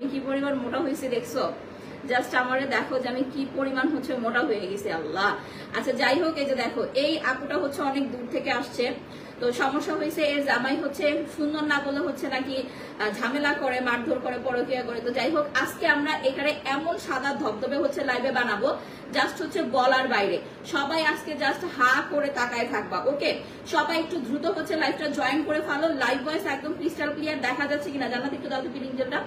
কি পরিমাণ মোটা হয়েছে দেখছো? জাস্ট আমারে দেখো যে আমি কি পরিমাণ হচ্ছে মোটা হয়ে গেছি। আল্লাহ। আচ্ছা যাই হোক, এই যে দেখো এই আপুটা হচ্ছে অনেক দূর থেকে আসছে। তো সমস্যা হয়েছে এর জামাই হচ্ছে সুন্দর না বলে হচ্ছে নাকি ঝামেলা করে, মারধর করে, পরকীয়া করে। তো যাই হোক, আজকে আমরা এখানে এমন সাদা ধবধবে হচ্ছে লাইভে বানাবো জাস্ট হচ্ছে বলার বাইরে। সবাই আজকে জাস্ট হা করে তাকায় থাকবা। ওকে, সবাই একটু দ্রুত হচ্ছে লাইভটা জয়েন করে ফেলো। লাইভ ভয়েস একদম ক্রিস্টাল ক্লিয়ার দেখা যাচ্ছে কিনা জানাতে একটু দাও তো পিলিংটা।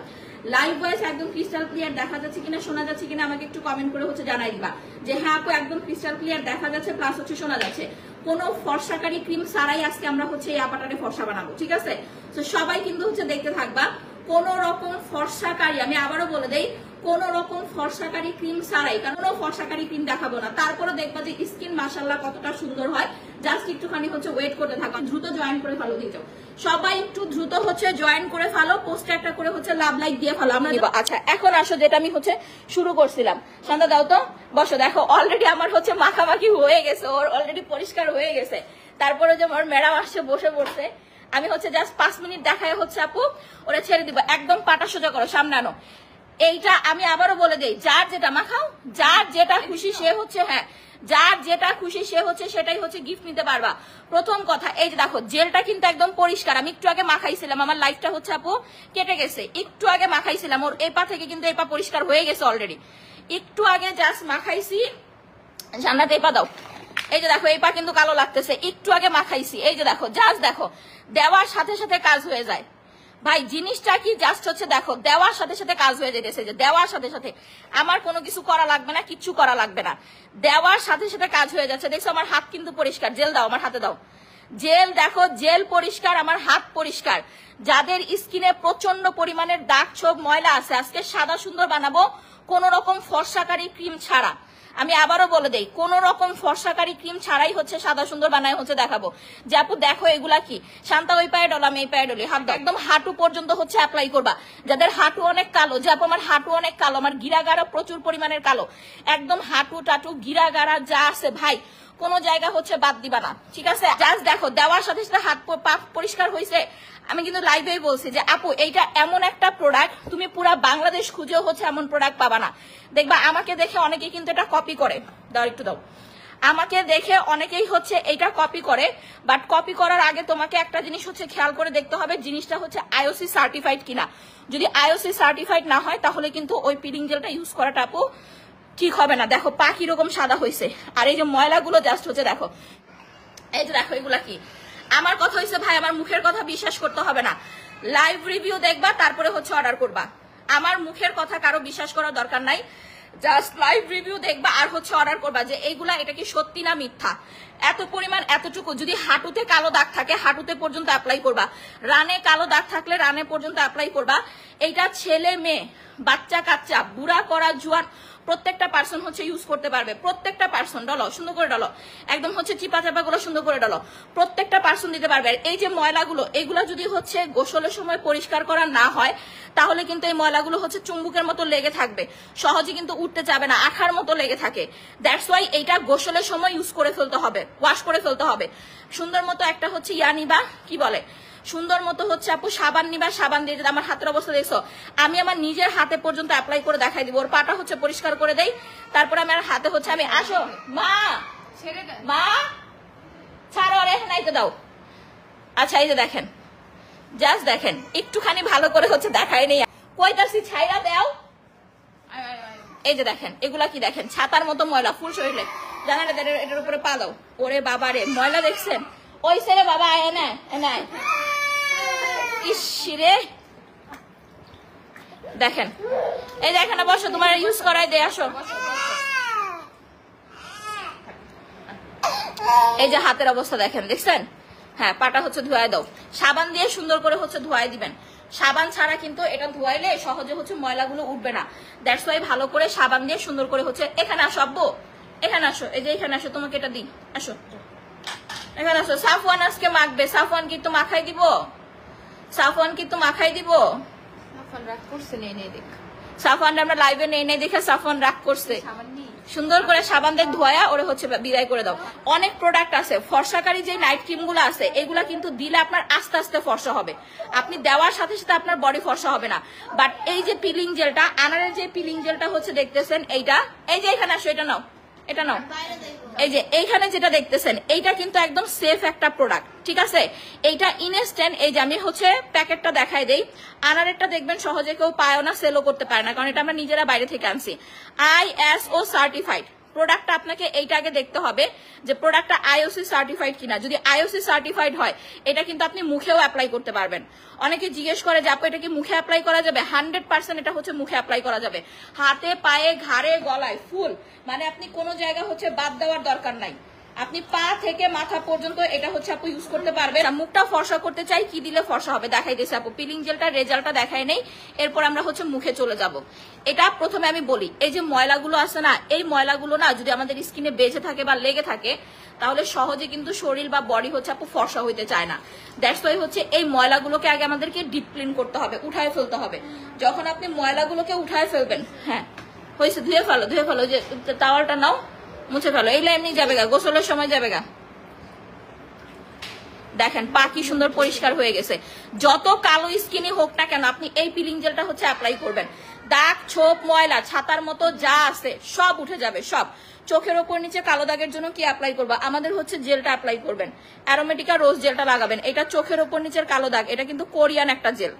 লাইভ ভয়েস একদম ক্রিস্টাল ক্লিয়ার দেখা যাচ্ছে কিনা, শোনা যাচ্ছে কিনা আমাকে একটু কমেন্ট করে হচ্ছে জানাই দিবা যে হ্যাঁ আপু একদম ক্রিস্টাল ক্লিয়ার দেখা যাচ্ছে প্লাস হচ্ছে শোনা যাচ্ছে। কোনো ফর্সাকারী ক্রিম ছাড়াই আজকে আমরা হচ্ছে এই আপাটারে ফর্সা বানাবো, ঠিক আছে? তো সবাই কিন্তু হচ্ছে দেখতে থাকবা। কোন রকম ফর্সাকারী, আমি আবারও বলে দেই, কোন রকম ফর্সাকারী ক্রিম ছাড়াই, কারণ কোনো ফর্সাকারী ক্রিম দেখাবো না। তারপরে দেখবা যে স্কিন মাশাআল্লাহ কতটা সুন্দর হয়। জাস্ট একটুখানি হচ্ছে ওয়েট করতে থাকো। দ্রুত জয়েন করে ফেলো দিতে, সবাই একটু দ্রুত হচ্ছে জয়েন করে ফেলো। পোস্টে একটা করে হচ্ছে লাভ লাইক দিয়ে ফেলো আমরা। আচ্ছা এখন আসো, যেটা আমি হচ্ছে শুরু করছিলাম। শান্তা দাও তো, বসো। দেখো অলরেডি আমার হচ্ছে মাখামাখি হয়ে গেছে, ওর অলরেডি পরিষ্কার হয়ে গেছে। তারপরে যে আমার ম্যাডাম আসছে বসে পড়ছে, আমি হচ্ছে জাস্ট 5 মিনিট দেখায় হচ্ছে আপু ওরা ছেড়ে দিব। একদম পাটা সোজা করো, সামনে আনো। এইটা আমি আবারও বলে দেই, যার যেটা মাখাও, যার যেটা খুশি সে হচ্ছে, হ্যাঁ যার যেটা খুশি সে হচ্ছে সেটাই হচ্ছে গিফট নিতে পারবা। প্রথম কথা, এই যে দেখো জেলটা কিন্তু একদম পরিষ্কার। আমি একটু আগে মাখাইছিলাম, আমার লাইফটা হচ্ছে আপু কেটে গেছে, একটু আগে মাখাইছিলাম। ওর এপা থেকে কিন্তু এপা পরিষ্কার হয়ে গেছে অলরেডি। একটু আগে জাস্ট মাখাইছি। জান্নাত এপা দাও। এই যে দেখো এপা কিন্তু কালো লাগতেছে, একটু আগে মাখাইছি। এই যে দেখো জাস্ট দেখো দেওয়ার সাথে সাথে কাজ হয়ে যায় ভাই। জিনিসটা কি জাস্ট হচ্ছে দেখো দেওয়ার সাথে সাথে কাজ হয়ে যেতেছে, যে দেওয়ার সাথে সাথে আমার কোনো কিছু করা লাগবে না, কিচ্ছু করা লাগবে না, দেওয়ার সাথে সাথে কাজ হয়ে যাচ্ছে। দেখছো আমার হাত কিন্তু পরিষ্কার। জেল দাও, আমার হাতে দাও জেল। দেখো জেল পরিষ্কার, আমার হাত পরিষ্কার। যাদের স্কিনে প্রচন্ড পরিমাণের দাগ ছোপ ময়লা আছে, আজকে সাদা সুন্দর বানাবো কোন রকম ফর্সাকারী ক্রিম ছাড়া। আমি আবারও বলে দেই, কোন রকম ফর্সাকারী ক্রিম ছাড়াই হচ্ছে সাদা সুন্দর বানায় হচ্ছে দেখাবো। যে আপু দেখো এগুলা কি, শান্তা ওই পায়ে ডল, আমি এই পায়ে ডলি। হাত একদম হাঁটু পর্যন্ত হচ্ছে অ্যাপ্লাই করবা। যাদের হাঁটু অনেক কালো, যে আপু আমার হাঁটু অনেক কালো, আমার গিরাগাড়া প্রচুর পরিমাণের কালো, একদম হাঁটু টাটু গিরাগাড়া যা আছে ভাই কোন জায়গা হচ্ছে বাদ দিবা না, ঠিক আছে? জাস্ট দেখো দেওয়ার সাথে সাথে হাত পা পরিষ্কার হয়েছে। আমি কিন্তু লাইভেই বলছি যে আপু এইটা এমন একটা প্রোডাক্ট, তুমি পুরা বাংলাদেশ খুঁজেও হচ্ছে এমন প্রোডাক্ট পাবা না। দেখবা আমাকে দেখে অনেকেই কিন্তু এটা কপি করে। দাও একটু দাও। আমাকে দেখে অনেকেই হচ্ছে এটা কপি করে, বাট কপি করার আগে তোমাকে একটা জিনিস হচ্ছে খেয়াল করে দেখতে হবে জিনিসটা হচ্ছে আইওসি সার্টিফাইড কিনা। যদি আইওসি সার্টিফাইড না হয় তাহলে কিন্তু ওই পিলিং জেলটা ইউজ করাটা আপু ঠিক হবে না। দেখো পা কিরকম সাদা হয়েছে, আর এই যে ময়লাগুলো জাস্ট হচ্ছে দেখো, এই যে দেখো এগুলা কি। আমার কথা হয়েছে ভাই, আমার মুখের কথা বিশ্বাস করতে হবে না, লাইভ রিভিউ দেখবা তারপরে হচ্ছে অর্ডার করবা। আমার মুখের কথা কারো বিশ্বাস করার দরকার নাই, জাস্ট লাইভ রিভিউ দেখবা আর হচ্ছে অর্ডার করবা যে এইগুলা এটা কি সত্যি না মিথ্যা। এত পরিমাণ এতটুকু, যদি হাঁটুতে কালো দাগ থাকে হাঁটুতে পর্যন্ত অ্যাপ্লাই করবা, রানে কালো দাগ থাকলে রানে পর্যন্ত অ্যাপ্লাই করবা। এইটা ছেলে মেয়ে বাচ্চা কাচ্চা বুড়া করা জোয়ান প্রত্যেকটা পার্সন হচ্ছে ইউজ করতে পারবে। প্রত্যেকটা পার্সন ডলো, সুন্দর করে ডলো, একদম হচ্ছে চিপা চাপা গুলো সুন্দর করে ডলো, প্রত্যেকটা পার্সন দিতে পারবে। আর এই যে ময়লাগুলো, এগুলো যদি হচ্ছে গোসলের সময় পরিষ্কার করা না হয় তাহলে কিন্তু এই ময়লাগুলো হচ্ছে চুম্বুকের মতো লেগে থাকবে, সহজে কিন্তু উঠতে যাবে না, আঠার মতো লেগে থাকে। দ্যাটস ওয়াই এইটা গোসলের সময় ইউজ করে ফেলতে হবে, ওয়াশ করে ফেলতে হবে। সুন্দর মতো একটা হচ্ছে ইয়া নিবা, কি বলে সুন্দর মতো হচ্ছে আপু সাবান নিবা, সাবান দিয়ে আমার হাতের অবস্থা দেখছো, আমি আমার নিজের হাতে পর্যন্ত অ্যাপ্লাই করে দেখাই দিব। ওর পাটা হচ্ছে পরিষ্কার করে দেই, তারপরে আমার হাতে হচ্ছে আমি আসো মা মা ছাড়ো আরে নাইতে দাও। আচ্ছা এই যে দেখেন, জাস্ট দেখেন একটুখানি ভালো করে হচ্ছে দেখাই নেই, কয়টাছি ছাইরা দাও। এই যে দেখেন এগুলা কি দেখেন, ছাতার মতো ময়লা ফুল শরীরে। জানা এটার উপরে পা দাও। ওরে বাবা রে ময়লা দেখছেন, ওই সেরে বাবা এনে এনে ইসিরে দেখেন। এই যে এখানে বসো, তোমার ইউজ করাই দে, আসো। এই যে হাতের অবস্থা দেখেন, দেখছেন? হ্যাঁ পাটা হচ্ছে ধোয়াই দাও, সাবান দিয়ে সুন্দর করে হচ্ছে ধোয়াই দিবেন। সাবান ছাড়া কিন্তু এটা ধোয়াইলে সহজে হচ্ছে ময়লাগুলো উঠবে না। দ্যাটস ওয়াই ভালো করে সাবান দিয়ে সুন্দর করে হচ্ছে। এখানে আসো আব্বু, এখানে আসো, এই যে এখানে আসো, তোমাকে এটা দিই, আসো এখানে আসো। সাফওয়ান আজকে মাখবে, সাফওয়ান কি একটু মাখাই দিব, সাফওয়ান কি একটু মাখাই দিব। সাফওয়ান আমরা লাইভে নেই নেই দেখে সাফওয়ান রাগ করছে, সুন্দর করে সাবান দিয়ে ধোয়া ওরে হচ্ছে বিদায় করে দাও। অনেক প্রোডাক্ট আছে ফর্সাকারী যে নাইট ক্রিম গুলো আছে এগুলা কিন্তু দিলে আপনার আস্তে আস্তে ফর্সা হবে, আপনি দেওয়ার সাথে সাথে আপনার বডি ফর্সা হবে না। বাট এই যে পিলিং জেলটা, আনারের যে পিলিং জেলটা হচ্ছে দেখতেছেন এইটা, এই যে এখানে আসো, এটা নাও, এটা নাও, এই যে এইখানে যেটা দেখতেছেন এইটা কিন্তু একদম সেফ একটা প্রোডাক্ট, ঠিক আছে। এইটা ইনস্ট্যান্ট, এই যে আমি হচ্ছে প্যাকেটটা দেখাই দেই। আনারেরটা দেখবেন সহজে কেউ পায়ও না, সেলও করতে পারে না, কারণ এটা আমরা নিজেরা বাইরে থেকে আনছি। ISO সার্টিফাইড প্রোডাক্টটা আপনাকে এইটা আগে দেখতে হবে যে প্রোডাক্টটা IOC সার্টিফাইড কিনা। যদি IOC সার্টিফাইড হয় এটা কিন্তু আপনি মুখেও অ্যাপ্লাই করতে পারবেন। অনেকে জিজ্ঞেস করে যে আপু এটা কি মুখে অ্যাপ্লাই করা যাবে? 100% এটা হচ্ছে মুখে অ্যাপ্লাই করা যাবে, হাতে, পায়ে, ঘাড়ে, গলায়, ফুল, মানে আপনি কোনো জায়গা হচ্ছে বাদ দেওয়ার দরকার নাই, আপনি পা থেকে মাথা পর্যন্ত এটা হচ্ছে আপু ইউজ করতে পারবেন। মুখটা ফর্সা করতে চাই, কি দিলে ফর্সা হবে দেখাই দিয়েছে আপু, পিলিং জেলটার রেজাল্টটা দেখাই নেই, এরপর আমরা হচ্ছে মুখে চলে যাব। এটা প্রথমে আমি বলি, এই যে ময়লাগুলো আছে না, এই ময়লাগুলো না যদি আমাদের স্কিনে বেঁচে থাকে বা লেগে থাকে তাহলে সহজে কিন্তু শরীর বা বডি হচ্ছে আপু ফর্সা হইতে চায় না। দ্যাটস ওয়াই হচ্ছে এই ময়লাগুলোকে আগে আমাদেরকে ডিপ ক্লিন করতে হবে, উঠায় ফেলতে হবে। যখন আপনি ময়লাগুলোকে উঠায় ফেলবেন, হ্যাঁ হয়েছে, ধুয়ে ফেলো, ধুয়ে ফেলো, যে টাওয়ালটা নাও, মুছে ফেলো, এইগুলো এমনি যাবে গা, গোসলের সময় যাবে গা। দেখেন পা কি সুন্দর পরিষ্কার হয়ে গেছে। যত কালো স্কিনই হোক না কেন আপনি এই পিলিং জেলটা হচ্ছে অ্যাপ্লাই করবেন, দাগ, ছোপ, ময়লা, ছাতার মতো যা আছে সব উঠে যাবে, সব। চোখের ওপর নিচে কালো দাগের জন্য কি অ্যাপ্লাই করবা? আমাদের হচ্ছে জেলটা অ্যাপ্লাই করবেন, অ্যারোমেটিকা রোজ জেলটা লাগাবেন। এটা চোখের ওপর নিচের কালো দাগ, এটা কিন্তু কোরিয়ান একটা জেল,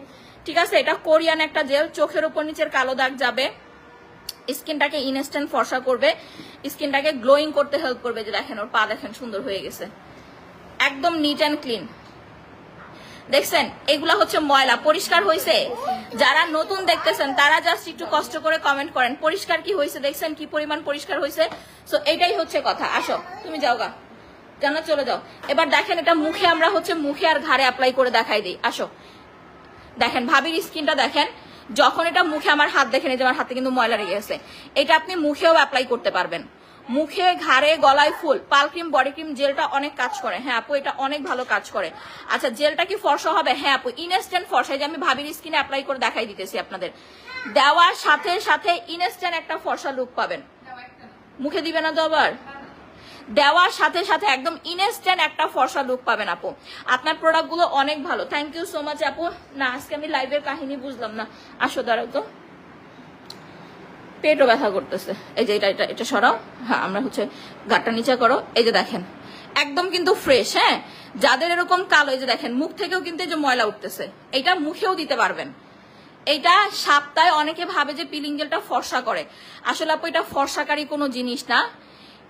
ঠিক আছে, এটা কোরিয়ান একটা জেল। চোখের ওপর নিচের কালো দাগ যাবে, স্কিনটাকে ইনস্ট্যান্ট ফর্সা করবে, স্কিনটাকে গ্লোয়িং করতে হেল্প করবে। যে দেখেন ওর পা দেখেন সুন্দর হয়ে গেছে, একদম নিট অ্যান্ড ক্লিন। দেখছেন এগুলা হচ্ছে ময়লা, পরিষ্কার হয়েছে? যারা নতুন দেখতেছেন তারা জাস্ট একটু কষ্ট করে কমেন্ট করেন পরিষ্কার কি হয়েছে, দেখছেন কি পরিমাণ পরিষ্কার হয়েছে। সো এটাই হচ্ছে কথা। আসো তুমি যাও গা, জানা চলে যাও। এবার দেখেন এটা মুখে আমরা হচ্ছে মুখে আর ঘাড়ে অ্যাপ্লাই করে দেখাই দিই। আসো দেখেন ভাবির স্কিনটা দেখেন, যখন এটা মুখে, আমার হাত দেখেন এই যে আমার হাতে কিন্তু ময়লা লেগে গেছে, এটা আপনি মুখেও অ্যাপ্লাই করতে পারবেন, মুখে, ঘাড়ে, গলায়, ফুল। পাল ক্রিম, বডি ক্রিম জেলটা অনেক কাজ করে, হ্যাঁ আপু এটা অনেক ভালো কাজ করে। আচ্ছা জেলটা কি ফর্সা হবে? হ্যাঁ আপু ইনস্ট্যান্ট ফর্সা, যে আমি ভাবির স্কিনে অ্যাপ্লাই করে দেখাই দিতেছি আপনাদের, দেওয়ার সাথে সাথে ইনস্ট্যান্ট একটা ফর্সা লুক পাবেন। মুখে দিবে না তো আবার? দেওয়ার সাথে সাথে একদম ইনস্ট্যান্ট একটা ফর্সা লুক পাবেন আপু। আপনার প্রোডাক্ট গুলো অনেক ভালো, থ্যাংক ইউ সো মাচ আপু। না আজকে আমি লাইভের কাহিনী বুঝলাম না, আসো দাঁড়াও তো, পেটও ব্যথা করতেছে। এই যে এটা এটা এটা সরাও, হ্যাঁ আমরা হচ্ছে গাটটা নিচে করো। এই যে দেখেন একদম কিন্তু ফ্রেশ, হ্যাঁ যাদের এরকম কালো, এই যে দেখেন মুখ থেকেও কিন্তু এই যে ময়লা উঠতেছে, এটা মুখেও দিতে পারবেন। এইটা সপ্তাহে অনেকে ভাবে যে পিলিং জেলটা ফর্সা করে, আসলে আপু এটা ফর্সাকারী কোনো জিনিস না,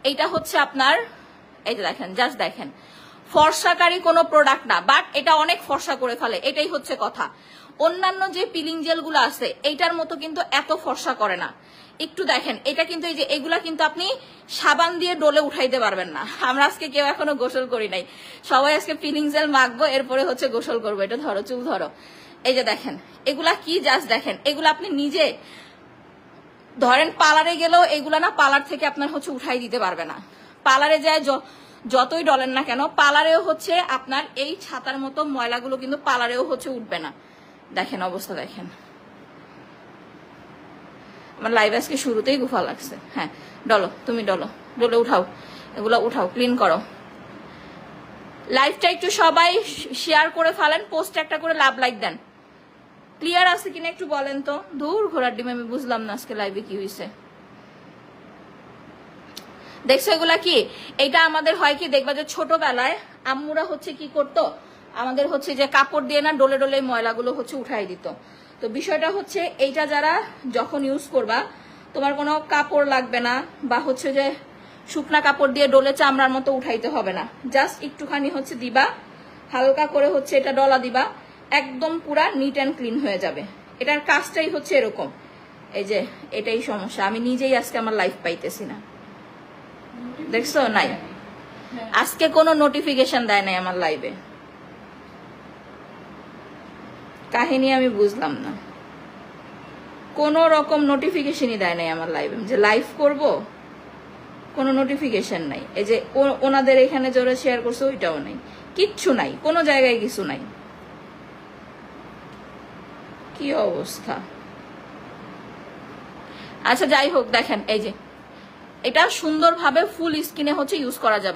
এইটা হচ্ছে আপনার, এই যে দেখেন জাস্ট দেখেন ফর্সাকারী কোনো প্রোডাক্ট না, বাট এটা অনেক ফর্সা করে ফেলে, এটাই হচ্ছে কথা। অন্যান্য যে পিলিং জেলগুলো আছে এইটার মতো কিন্তু এত ফর্সা করে না। একটু দেখেন এটা কিন্তু, এই যে এগুলা কিন্তু আপনি সাবান দিয়ে ডলে উঠাইতে পারবেন না। আমরা আজকে কেউ এখনো গোসল করি নাই, সবাই আজকে পিলিং জেল মাখবো, এরপরে হচ্ছে গোসল করবো। এটা ধরো, চুল ধরো, এই যে দেখেন এগুলা কি জাস্ট দেখেন, এগুলা আপনি নিজে ধরেন পার্লারে গেলেও এগুলা না পার্লার থেকে আপনার হচ্ছে উঠাই দিতে পারবে না। পার্লারে যায় যতই ডলেন না কেন, পার্লারেও হচ্ছে আপনার এই ছাতার মতো ময়লাগুলো কিন্তু পার্লারেও হচ্ছে উঠবে না। দেখেন অবস্থা দেখেন, আমার লাইভ আজকে শুরুতেই গুফা লাগছে। হ্যাঁ ডলো, তুমি ডলো, ডলে উঠাও, এগুলো উঠাও, ক্লিন করো। লাইভটা একটু সবাই শেয়ার করে ফেলেন, পোস্ট একটা করে লাভ লাইক দেন। ক্লিয়ার আছে কিনা একটু বলেন তো। দূর ঘোড়ার ডিম, আমি বুঝলাম না আজকে লাইভে কি হয়েছে। দেখছো এগুলা কি, এটা আমাদের হয় কি দেখবা যে ছোটবেলায় আম্মুরা হচ্ছে কি করতো, আমাদের হচ্ছে যে কাপড় দিয়ে না ডলে ডলে ময়লাগুলো হচ্ছে উঠাই দিত। তো বিষয়টা হচ্ছে এইটা যারা যখন ইউজ করবা তোমার কোনো কাপড় লাগবে না, বা হচ্ছে যে শুকনা কাপড় দিয়ে ডলে চামড়ার মতো উঠাইতে হবে না, জাস্ট একটুখানি হচ্ছে দিবা, হালকা করে হচ্ছে এটা ডলা দিবা, একদম পুরা নিট অ্যান্ড ক্লিন হয়ে যাবে। এটার কাজটাই হচ্ছে এরকম। এই যে এটাই সমস্যা, আমি নিজেই আজকে আমার লাইফ পাইতেছি না, দেখছো নাই, আজকে কোনো নোটিফিকেশন দেয় নাই আমার লাইভে, কাহিনী আমি বুঝলাম না, কোন রকম নোটিফিকেশনই দেয় নাই আমার লাইভে, যে লাইভ করব কোনো নোটিফিকেশন নাই। এই যে ওনাদের এখানে যারা শেয়ার করছে ওইটাও নাই, কিচ্ছু নাই, কোনো জায়গায় কিছু নাই। কি অবস্থা, আচ্ছা যাই হোক, দেখেন এই যে এটা সুন্দরভাবে ফুল স্কিনে হচ্ছে ইউজ করা যাবে।